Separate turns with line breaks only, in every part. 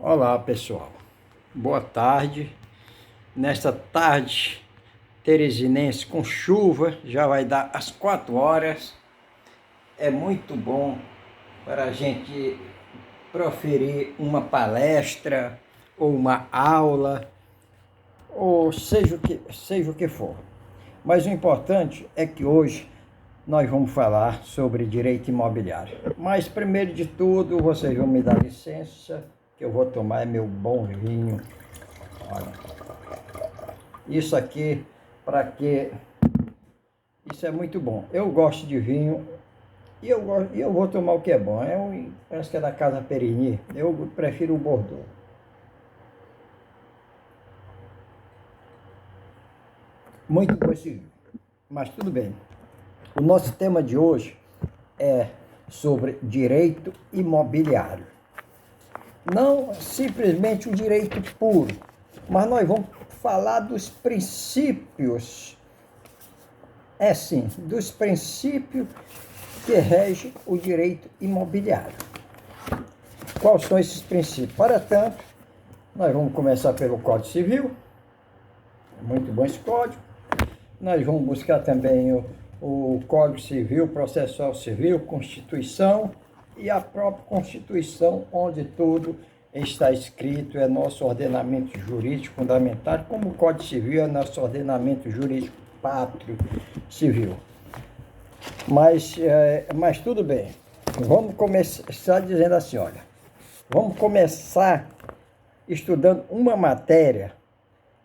Olá pessoal, boa tarde. Nesta tarde teresinense com chuva, já vai dar às 4 horas. É muito bom para a gente proferir uma palestra ou uma aula, ou seja o que for. Mas o importante é que hoje nós vamos falar sobre direito imobiliário. Mas primeiro de tudo, vocês vão me dar licença, que eu vou tomar meu bom vinho. Olha, isso aqui, para que isso é muito bom. Eu gosto de vinho e eu vou tomar o que é bom. Parece que é da Casa Perigny. Eu prefiro o Bordeaux. Muito bom esse vinho, mas tudo bem. O nosso tema de hoje é sobre direito imobiliário. Não simplesmente o direito puro, mas nós vamos falar dos princípios, dos princípios que regem o direito imobiliário. Quais são esses princípios? Para tanto, nós vamos começar pelo Código Civil, muito bom esse código. Nós vamos buscar também o Código Civil, Processual Civil, Constituição e a própria Constituição, onde tudo está escrito, é nosso ordenamento jurídico fundamental, como o Código Civil é nosso ordenamento jurídico pátrio civil. Mas tudo bem, vamos começar dizendo assim, olha, vamos começar estudando uma matéria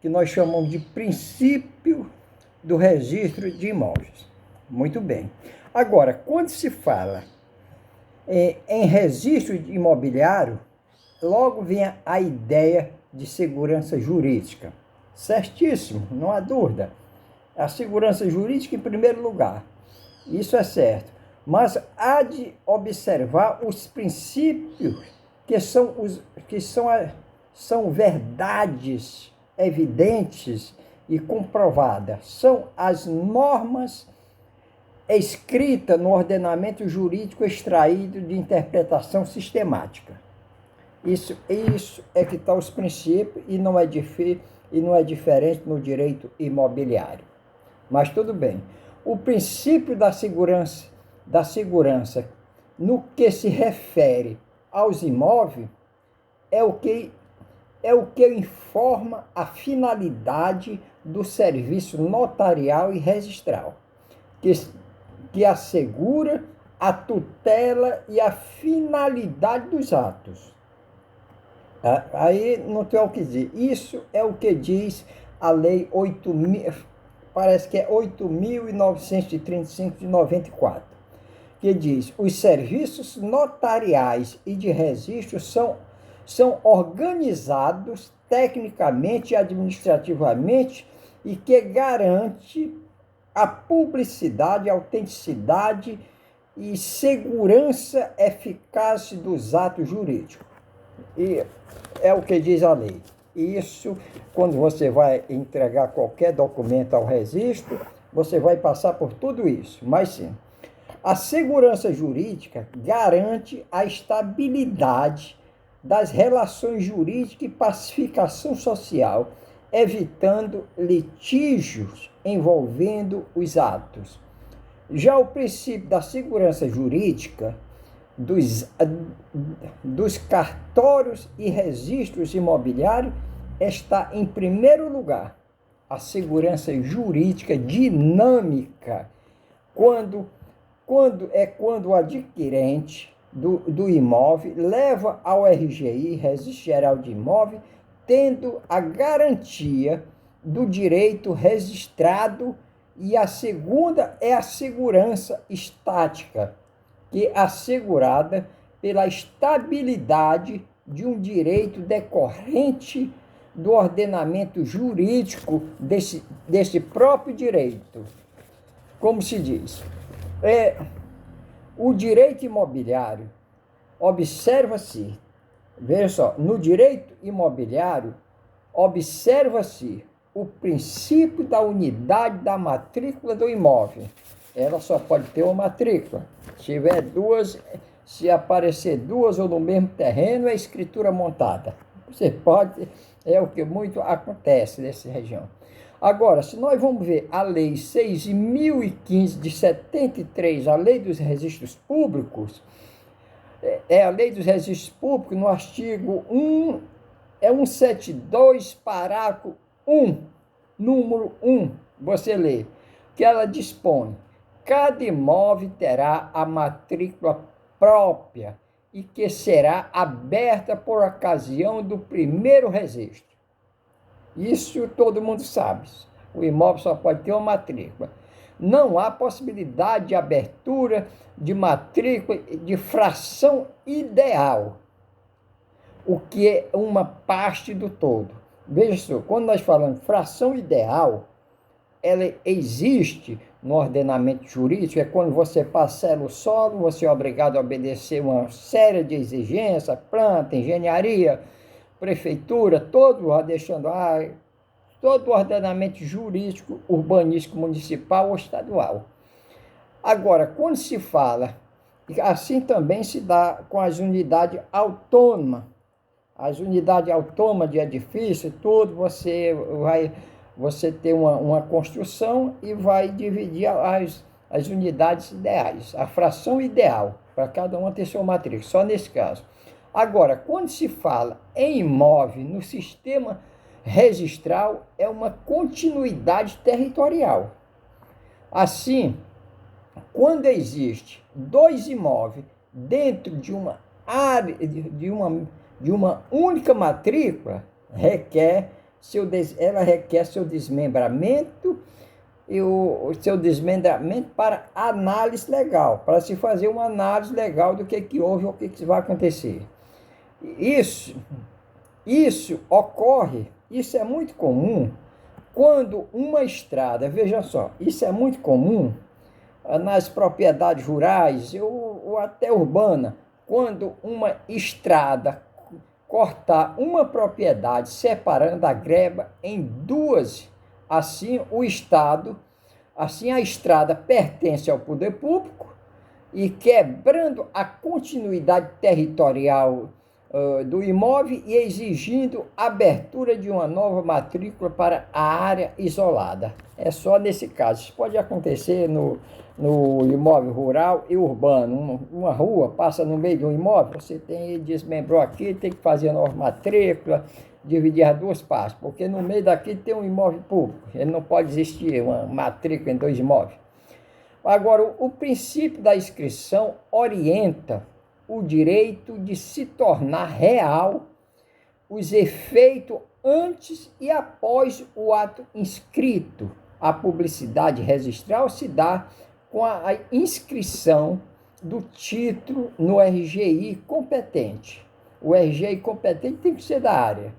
que nós chamamos de princípio do registro de imóveis. Muito bem. Agora, quando se fala em registro imobiliário, logo vem a ideia de segurança jurídica. Certíssimo, não há dúvida. A segurança jurídica em primeiro lugar. Isso é certo. Mas há de observar os princípios que são verdades evidentes e comprovadas. São as normas escritas no ordenamento jurídico extraído de interpretação sistemática. Isso é que está os princípios e não é diferente no direito imobiliário. Mas tudo bem. O princípio da segurança no que se refere aos imóveis é o que informa a finalidade do serviço notarial e registral, que assegura a tutela e a finalidade dos atos. Aí não tem o que dizer. Isso é o que diz a Lei 8.000, parece que é 8.935 de 94, que diz: os serviços notariais e de registro são organizados tecnicamente e administrativamente e que garante a publicidade, autenticidade e segurança eficaz dos atos jurídicos. E é o que diz a lei. Isso, quando você vai entregar qualquer documento ao registro, você vai passar por tudo isso. Mas sim, a segurança jurídica garante a estabilidade das relações jurídicas e pacificação social, evitando litígios envolvendo os atos. Já o princípio da segurança jurídica dos cartórios e registros imobiliários está em primeiro lugar. A segurança jurídica dinâmica, quando o adquirente do imóvel leva ao RGI, Registro Geral de Imóvel, tendo a garantia do direito registrado, e a segunda é a segurança estática, que é assegurada pela estabilidade de um direito decorrente do ordenamento jurídico desse próprio direito. Como se diz? O direito imobiliário, observa-se, veja só, no direito imobiliário, observa-se o princípio da unidade da matrícula do imóvel. Ela só pode ter uma matrícula. Se aparecer duas ou no mesmo terreno, é escritura montada. Você pode, é o que muito acontece nessa região. Agora, se nós vamos ver a Lei 6.015 de 73, a Lei dos Registros Públicos, é a Lei dos Registros Públicos, no artigo 172, parágrafo 1, número 1, você lê, que ela dispõe: cada imóvel terá a matrícula própria e que será aberta por ocasião do primeiro registro. Isso todo mundo sabe. O imóvel só pode ter uma matrícula. Não há possibilidade de abertura de matrícula de fração ideal, o que é uma parte do todo. Veja só, quando nós falamos fração ideal, ela existe no ordenamento jurídico, é quando você parcela o solo, você é obrigado a obedecer uma série de exigências, planta, engenharia, prefeitura, todo o ordenamento jurídico, urbanístico, municipal ou estadual. Agora, quando se fala, assim também se dá com as unidades autônomas. As unidades autônomas de edifício, tudo você tem uma construção e vai dividir as unidades ideais, a fração ideal, para cada uma ter sua matrícula, só nesse caso. Agora, quando se fala em imóvel no sistema registral, é uma continuidade territorial. Assim, quando existe dois imóveis dentro de uma área, de uma única matrícula, ela requer seu desmembramento e o seu desmembramento para análise legal, para se fazer uma análise legal do que houve ou o que vai acontecer. Isso ocorre, isso é muito comum quando uma estrada, veja só, isso é muito comum nas propriedades rurais ou até urbanas, quando uma estrada cortar uma propriedade separando a greba em duas, assim a estrada pertence ao poder público e quebrando a continuidade territorial do imóvel e exigindo abertura de uma nova matrícula para a área isolada. É só nesse caso. Isso pode acontecer no imóvel rural e urbano. Uma rua passa no meio de um imóvel, você desmembrou aqui, tem que fazer a nova matrícula, dividir as duas partes, porque no meio daqui tem um imóvel público. Ele não pode existir uma matrícula em dois imóveis. Agora, o princípio da inscrição orienta o direito de se tornar real os efeitos antes e após o ato inscrito. A publicidade registral se dá com a inscrição do título no RGI competente. O RGI competente tem que ser da área.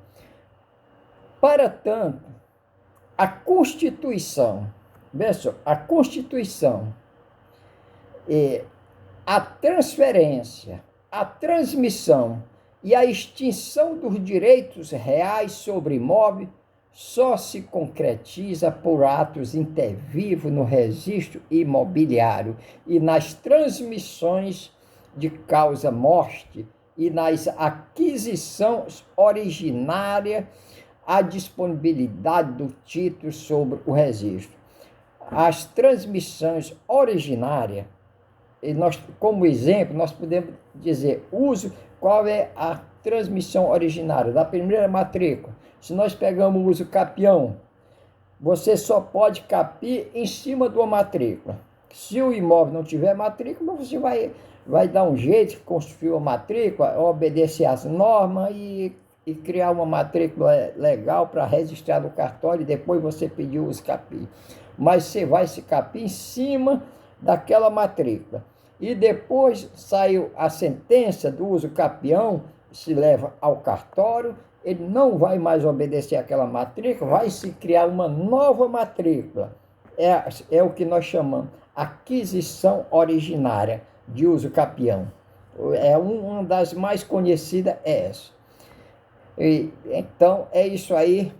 Para tanto, a Constituição, a Constituição, a transferência, a transmissão e a extinção dos direitos reais sobre imóvel só se concretiza por atos intervivos no registro imobiliário e nas transmissões de causa-morte e nas aquisições originárias a disponibilidade do título sobre o registro. As transmissões originárias, e nós, como exemplo, nós podemos dizer qual é a transmissão originária da primeira matrícula. Se nós pegamos o uso capião, você só pode capir em cima de uma matrícula. Se o imóvel não tiver matrícula, você vai dar um jeito de construir uma matrícula, obedecer às normas e criar uma matrícula legal para registrar no cartório e depois você pedir o uso capi. Mas você vai se capir em cima daquela matrícula. E depois saiu a sentença do uso capião, se leva ao cartório, ele não vai mais obedecer àquela matrícula, vai se criar uma nova matrícula. É o que nós chamamos aquisição originária de uso capião. Uma das mais conhecidas é essa. Então, é isso aí,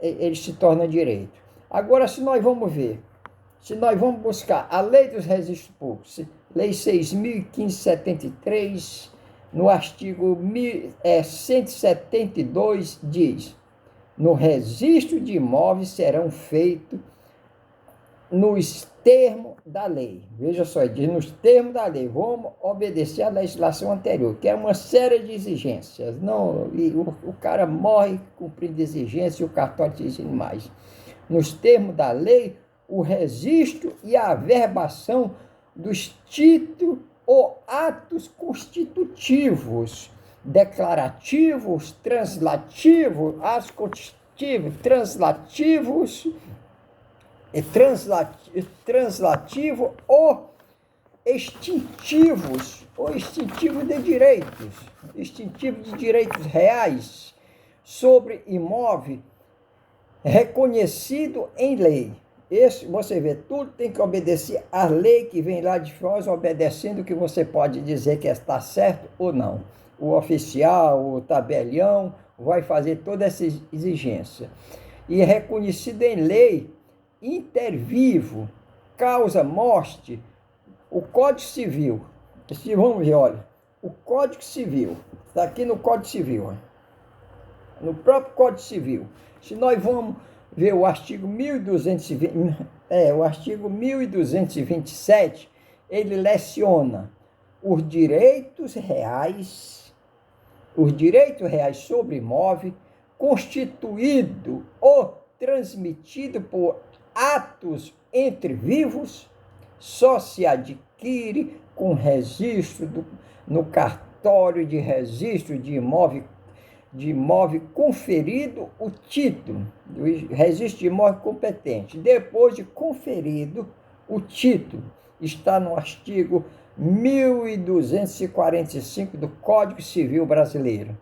ele se torna direito. Agora, se nós vamos ver, se nós vamos buscar a Lei dos Registros Públicos, Lei 6.015/73, no artigo 172 diz: no registro de imóveis serão feitos nos termos da lei. Veja só, diz nos termos da lei. Vamos obedecer à legislação anterior, que é uma série de exigências. Não, e o cara morre cumprindo exigências e o cartório exigindo mais. Nos termos da lei, o registro e a averbação dos títulos ou atos constitutivos, declarativos, translativos, atos constitutivos, translativo ou extintivos de direitos, extintivo de direitos reais sobre imóvel reconhecido em lei. Esse, você vê, tudo tem que obedecer à lei que vem lá de fora, obedecendo o que você pode dizer que está certo ou não. O oficial, o tabelião, vai fazer toda essa exigência. E é reconhecido em lei, intervivo, causa morte, o Código Civil. Vamos ver, olha, o Código Civil, está aqui no Código Civil, no próprio Código Civil. Se nós vamos ver o artigo 1227, ele leciona os direitos reais sobre imóvel, constituído ou transmitido por atos entre vivos, só se adquire com registro no cartório de registro de imóvel conferido o título, do registro de imóvel competente. Depois de conferido o título, está no artigo 1245 do Código Civil Brasileiro.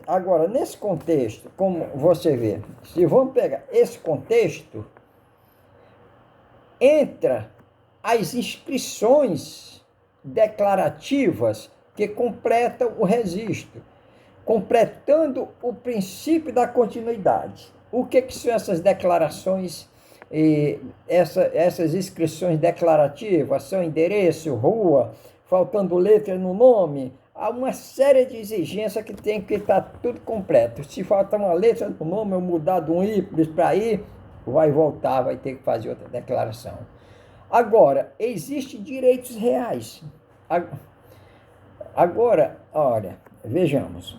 Agora, nesse contexto, como você vê, se vamos pegar esse contexto, entra as inscrições declarativas que completam o registro, completando o princípio da continuidade. O que são essas declarações, essas inscrições declarativas? São endereço, rua, faltando letra no nome. Há uma série de exigências que tem que estar tudo completo. Se faltar uma letra no nome, ou mudar de um íris para aí, vai voltar, vai ter que fazer outra declaração. Agora, existem direitos reais. Agora, olha, vejamos.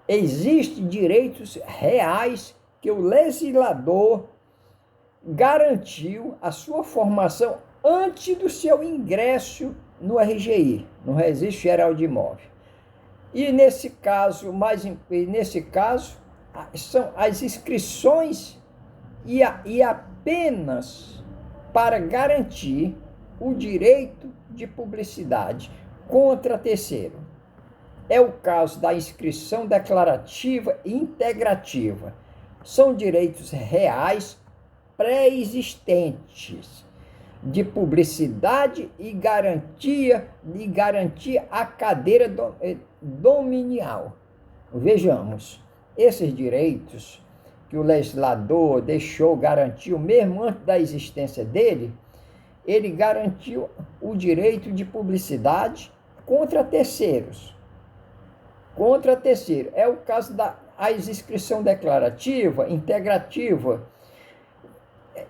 Existem direitos reais que o legislador garantiu a sua formação antes do seu ingresso no RGI, no Registro Geral de Imóvel. E nesse caso, são as inscrições e apenas para garantir o direito de publicidade contra terceiro. É o caso da inscrição declarativa e integrativa. São direitos reais pré-existentes de publicidade e garantia a cadeira dominial. Vejamos, esses direitos que o legislador garantiu mesmo antes da existência dele, ele garantiu o direito de publicidade contra terceiros. É o caso da inscrição declarativa, integrativa,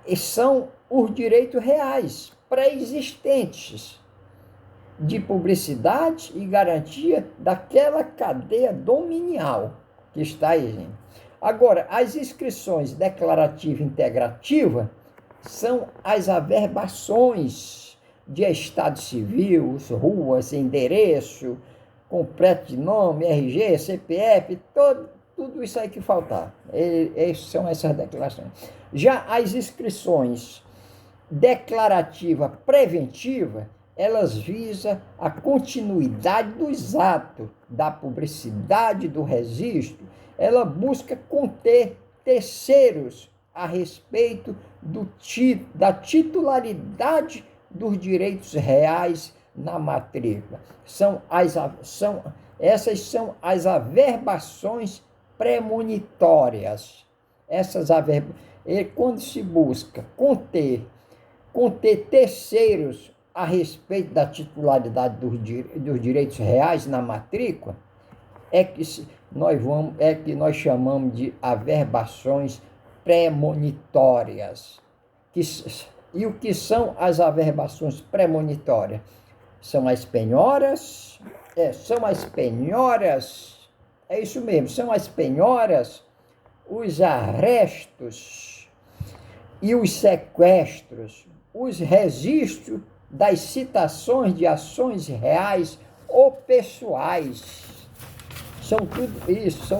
e são os direitos reais, pré-existentes, de publicidade e garantia daquela cadeia dominial que está aí. Agora, as inscrições declarativa e integrativa são as averbações de estado civil, ruas, endereço, completo de nome, RG, CPF, tudo isso aí que faltar. São essas declarações. Já as inscrições declarativa preventiva, elas visam a continuidade dos atos, da publicidade, do registro. Ela busca conter terceiros a respeito da titularidade dos direitos reais na matrícula. Essas são as averbações premonitórias. Quando se busca conter terceiros a respeito da titularidade dos direitos reais na matrícula é que nós chamamos de averbações premonitórias. E o que são as averbações premonitórias? São as penhoras, é isso mesmo, são as penhoras, os arrestos e os sequestros, os registros das citações de ações reais ou pessoais. São tudo isso,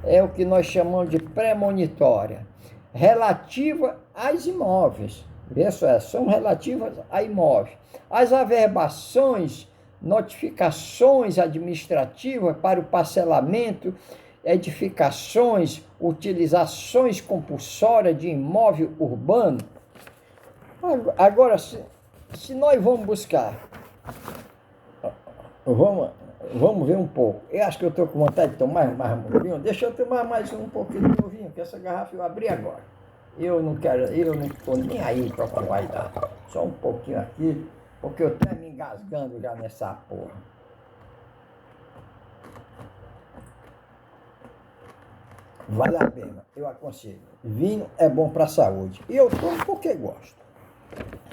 é o que nós chamamos de premonitória, relativa aos imóveis. São relativas a imóveis. As averbações, notificações administrativas para o parcelamento, edificações, utilizações compulsórias de imóvel urbano. Agora, se nós vamos buscar, vamos ver um pouco. Eu acho que eu estou com vontade de tomar mais um vinho. Deixa eu tomar mais um pouquinho do vinho, que essa garrafa eu abri agora. Eu não estou nem aí para como vai dar. Só um pouquinho aqui, porque eu estou me engasgando já nessa porra. Vale a pena, eu aconselho. Vinho é bom para a saúde. E eu tomo porque gosto.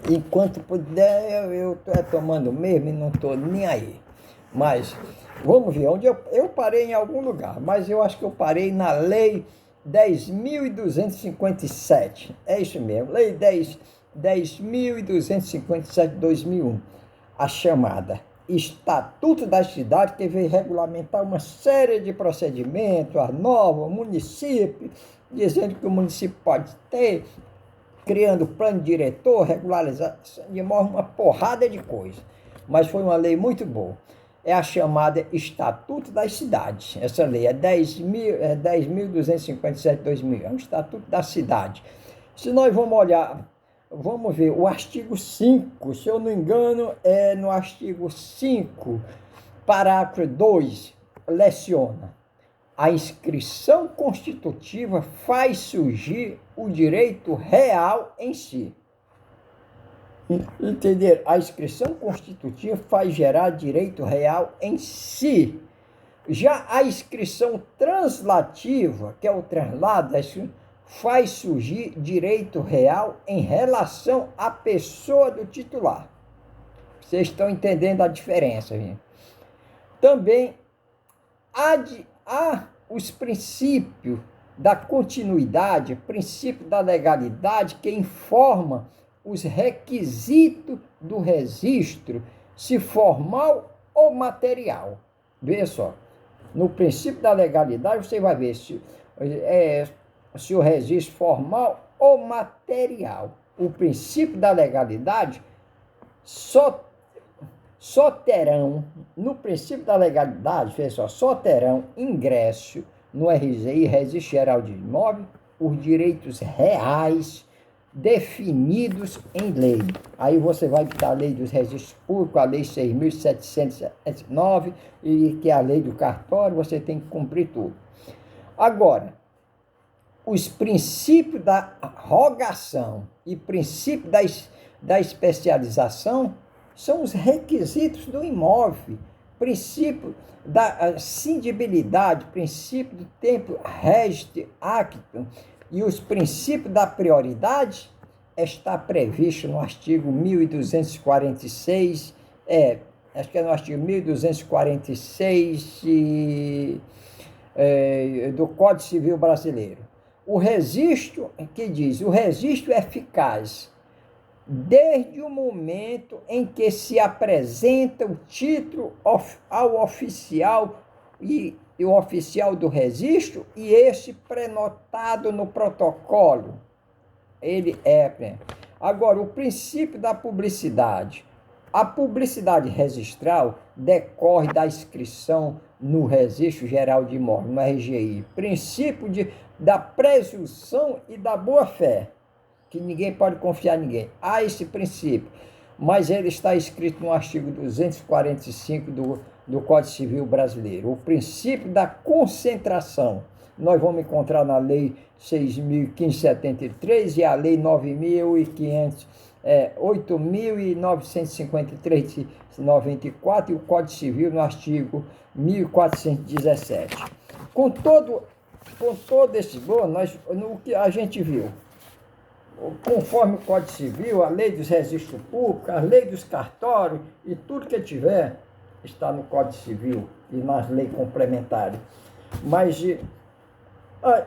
Enquanto puder, eu estou tomando mesmo e não estou nem aí. Mas, vamos ver, onde eu parei em algum lugar, mas eu acho que eu parei na Lei 10.257. É isso mesmo, Lei 10.257 de 2001. A chamada Estatuto da Cidade, que veio regulamentar uma série de procedimentos, a nova, o município, dizendo que o município pode ter, criando plano diretor, regularização de imóvel, uma porrada de coisa. Mas foi uma lei muito boa. É a chamada Estatuto das Cidades. Essa lei é 10.257 de 2000. É um Estatuto da Cidade. Se nós vamos olhar, vamos ver o artigo 5, se eu não me engano, é no artigo 5, parágrafo 2, leciona: a inscrição constitutiva faz surgir o direito real em si. Entender? A inscrição constitutiva faz gerar direito real em si. Já a inscrição translativa, que é o translado, faz surgir direito real em relação à pessoa do titular. Vocês estão entendendo a diferença, gente? Também há os princípios da continuidade, princípio da legalidade, que informa os requisitos do registro, se formal ou material. Veja só, no princípio da legalidade você vai ver se o registro formal ou material. O princípio da legalidade só terão, no princípio da legalidade, veja só terão ingresso no RGI, Registro Geral de Imóveis, os direitos reais definidos em lei. Aí você vai botar a lei dos registros públicos, a lei 6.709, e que é a lei do cartório, você tem que cumprir tudo. Agora, os princípios da rogação e princípio da especialização são os requisitos do imóvel, princípio da cindibilidade, princípio do tempo reste actum, e os princípios da prioridade está previsto no artigo 1246, acho que é no artigo 1246 do Código Civil Brasileiro. O registro, que diz, o registro é eficaz desde o momento em que se apresenta o título ao oficial e o oficial do registro, e esse prenotado no protocolo. Ele é. Agora, o princípio da publicidade. A publicidade registral decorre da inscrição no Registro Geral de Imóveis, no RGI. Princípio da presunção e da boa-fé, que ninguém pode confiar em ninguém. Há esse princípio, mas ele está escrito no artigo 245 do Código Civil Brasileiro. O princípio da concentração, nós vamos encontrar na Lei 6.573 e a Lei 9.500 8.953/94 e o Código Civil no artigo 1417. Com todo esse bônus, o que a gente viu, conforme o Código Civil, a lei dos registros públicos, a lei dos cartórios e tudo que tiver está no Código Civil e nas leis complementares. Mas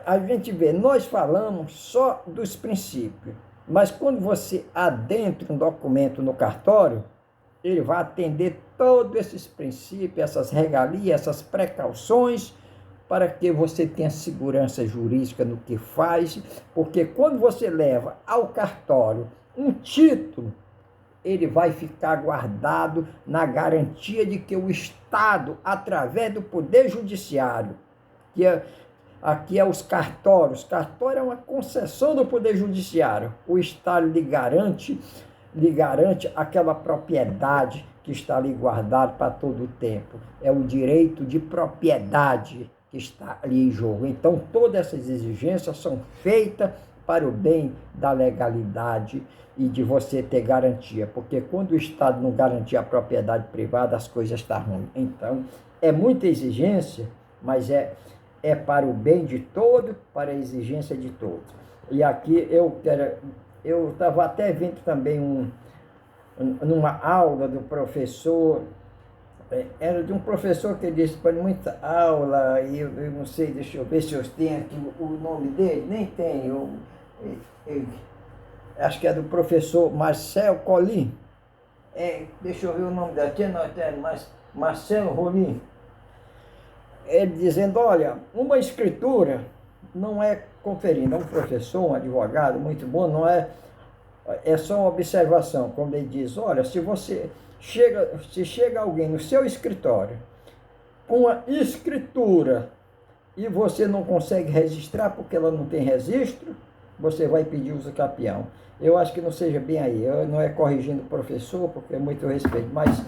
a gente vê, nós falamos só dos princípios, mas quando você adentra um documento no cartório, ele vai atender todos esses princípios, essas regalias, essas precauções, para que você tenha segurança jurídica no que faz, porque quando você leva ao cartório um título, ele vai ficar guardado na garantia de que o Estado, através do Poder Judiciário, aqui é os cartórios, cartório é uma concessão do Poder Judiciário, o Estado lhe garante aquela propriedade que está ali guardada para todo o tempo. É o direito de propriedade que está ali em jogo. Então, todas essas exigências são feitas para o bem da legalidade e de você ter garantia, porque quando o Estado não garantir a propriedade privada, as coisas estão ruins. Então, é muita exigência, mas é para o bem de todos, para a exigência de todos. E aqui eu estava até vendo também numa aula do professor, era de um professor que disse para muita aula, e eu não sei, deixa eu ver se eu tenho aqui o nome dele, nem tenho, acho que é do professor Marcel Colin, deixa eu ver o nome dele, Marcelo Rolim, ele dizendo, olha, uma escritura não é conferida, um professor, um advogado muito bom, não é só uma observação, como ele diz, olha, se chega alguém no seu escritório com a escritura e você não consegue registrar porque ela não tem registro, você vai pedir uso capião. Eu acho que não seja bem aí, eu não é corrigindo o professor, porque é muito respeito, mas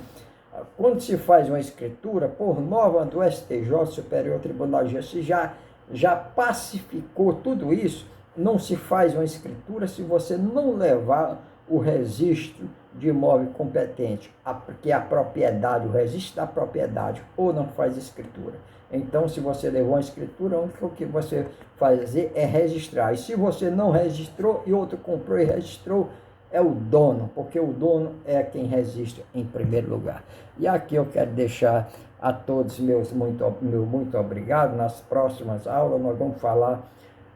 quando se faz uma escritura, por norma do STJ, Superior Tribunal de Justiça, já pacificou tudo isso, não se faz uma escritura se você não levar o registro de imóvel competente, que é a propriedade, o registro da propriedade, ou não faz escritura. Então, se você levou uma escritura, o único que você fazer é registrar. E se você não registrou e outro comprou e registrou, é o dono, porque o dono é quem registra em primeiro lugar. E aqui eu quero deixar a todos meu muito obrigado. Nas próximas aulas nós vamos falar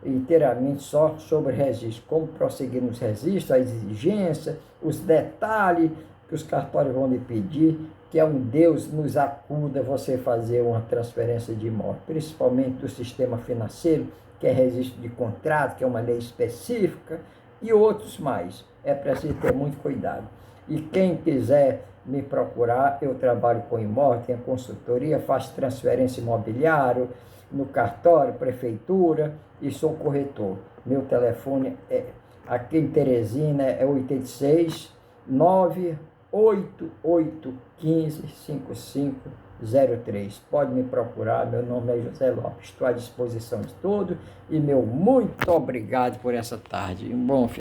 inteiramente só sobre registro, como prosseguir nos registros, a exigência, os detalhes que os cartórios vão lhe pedir, que é um Deus nos acuda você fazer uma transferência de imóvel, principalmente do sistema financeiro, que é registro de contrato, que é uma lei específica, e outros mais. É preciso ter muito cuidado. E quem quiser me procurar, eu trabalho com imóvel, tenho consultoria, faço transferência imobiliária, no cartório, prefeitura, e sou corretor. Meu telefone aqui em Teresina é 86 98815 5503. Pode me procurar, meu nome é José Lopes. Estou à disposição de todos e meu muito obrigado por essa tarde. Um bom